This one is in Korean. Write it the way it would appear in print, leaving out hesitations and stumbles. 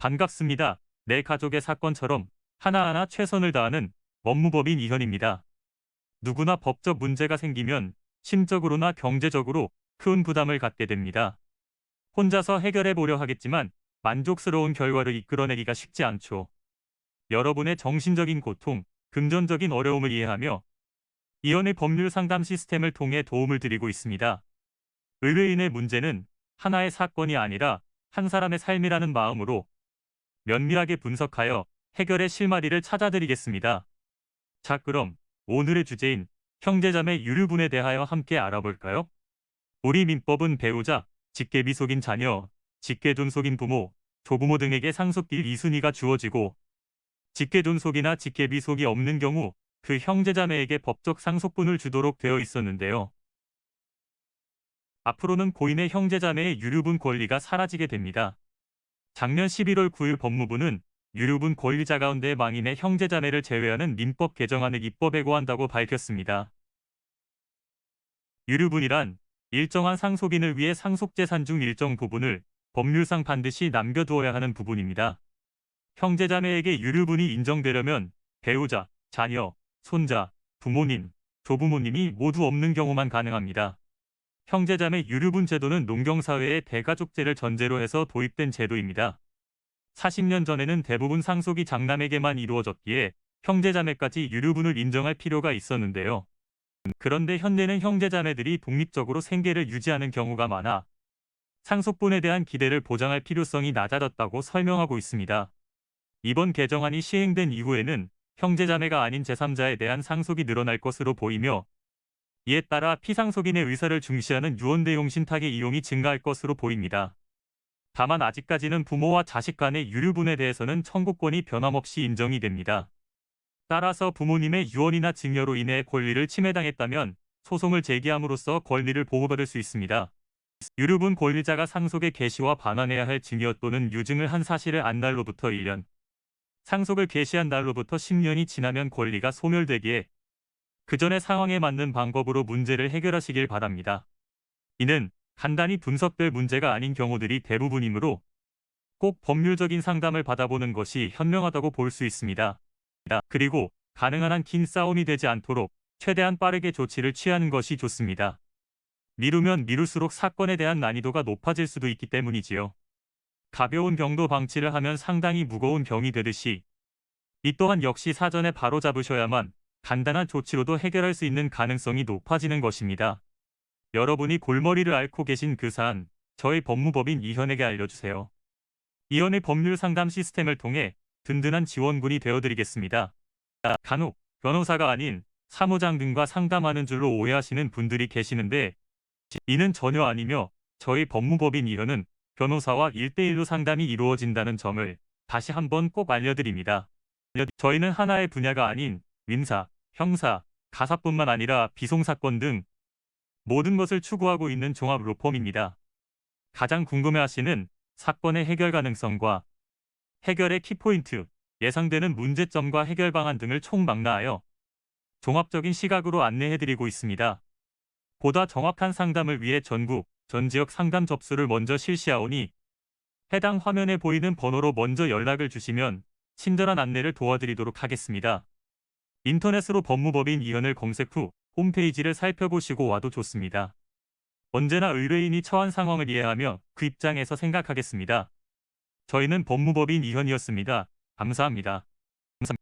반갑습니다. 내 가족의 사건처럼 하나하나 최선을 다하는 법무법인 이현입니다. 누구나 법적 문제가 생기면 심적으로나 경제적으로 큰 부담을 갖게 됩니다. 혼자서 해결해 보려 하겠지만 만족스러운 결과를 이끌어내기가 쉽지 않죠. 여러분의 정신적인 고통, 금전적인 어려움을 이해하며 이현의 법률 상담 시스템을 통해 도움을 드리고 있습니다. 의뢰인의 문제는 하나의 사건이 아니라 한 사람의 삶이라는 마음으로 면밀하게 분석하여 해결의 실마리를 찾아드리겠습니다. 자, 그럼 오늘의 주제인 형제자매 유류분에 대하여 함께 알아볼까요? 우리 민법은 배우자, 직계비속인 자녀, 직계존속인 부모, 조부모 등에게 상속길 2순위가 주어지고 직계존속이나 직계비속이 없는 경우 그 형제자매에게 법적 상속분을 주도록 되어 있었는데요. 앞으로는 고인의 형제자매의 유류분 권리가 사라지게 됩니다. 작년 11월 9일 법무부는 유류분 권리자 가운데 망인의 형제자매를 제외하는 민법 개정안을 입법에 고한다고 밝혔습니다. 유류분이란 일정한 상속인을 위해 상속재산 중 일정 부분을 법률상 반드시 남겨두어야 하는 부분입니다. 형제자매에게 유류분이 인정되려면 배우자, 자녀, 손자, 부모님, 조부모님이 모두 없는 경우만 가능합니다. 형제자매 유류분 제도는 농경사회의 대가족제를 전제로 해서 도입된 제도입니다. 40년 전에는 대부분 상속이 장남에게만 이루어졌기에 형제자매까지 유류분을 인정할 필요가 있었는데요. 그런데 현대는 형제자매들이 독립적으로 생계를 유지하는 경우가 많아 상속분에 대한 기대를 보장할 필요성이 낮아졌다고 설명하고 있습니다. 이번 개정안이 시행된 이후에는 형제자매가 아닌 제3자에 대한 상속이 늘어날 것으로 보이며 이에 따라 피상속인의 의사를 중시하는 유언대용 신탁의 이용이 증가할 것으로 보입니다. 다만 아직까지는 부모와 자식 간의 유류분에 대해서는 청구권이 변함없이 인정이 됩니다. 따라서 부모님의 유언이나 증여로 인해 권리를 침해당했다면 소송을 제기함으로써 권리를 보호받을 수 있습니다. 유류분 권리자가 상속의 개시와 반환해야 할 증여 또는 유증을 한 사실을 안 날로부터 1년, 상속을 개시한 날로부터 10년이 지나면 권리가 소멸되기에 그 전의 상황에 맞는 방법으로 문제를 해결하시길 바랍니다. 이는 간단히 분석될 문제가 아닌 경우들이 대부분이므로 꼭 법률적인 상담을 받아보는 것이 현명하다고 볼 수 있습니다. 그리고 가능한 한 긴 싸움이 되지 않도록 최대한 빠르게 조치를 취하는 것이 좋습니다. 미루면 미룰수록 사건에 대한 난이도가 높아질 수도 있기 때문이지요. 가벼운 병도 방치를 하면 상당히 무거운 병이 되듯이 이 또한 역시 사전에 바로잡으셔야만 간단한 조치로도 해결할 수 있는 가능성이 높아지는 것입니다. 여러분이 골머리를 앓고 계신 그 사안, 저희 법무법인 이현에게 알려주세요. 이현의 법률 상담 시스템을 통해 든든한 지원군이 되어드리겠습니다. 간혹 변호사가 아닌 사무장 등과 상담하는 줄로 오해하시는 분들이 계시는데 이는 전혀 아니며 저희 법무법인 이현은 변호사와 1대1로 상담이 이루어진다는 점을 다시 한번 꼭 알려드립니다. 저희는 하나의 분야가 아닌 민사, 형사, 가사뿐만 아니라 비송사건 등 모든 것을 추구하고 있는 종합 로펌입니다. 가장 궁금해하시는 사건의 해결 가능성과 해결의 키포인트, 예상되는 문제점과 해결 방안 등을 총망라하여 종합적인 시각으로 안내해드리고 있습니다. 보다 정확한 상담을 위해 전국, 전 지역 상담 접수를 먼저 실시하오니 해당 화면에 보이는 번호로 먼저 연락을 주시면 친절한 안내를 도와드리도록 하겠습니다. 인터넷으로 법무법인 이현을 검색 후 홈페이지를 살펴보시고 와도 좋습니다. 언제나 의뢰인이 처한 상황을 이해하며 그 입장에서 생각하겠습니다. 저희는 법무법인 이현이었습니다. 감사합니다.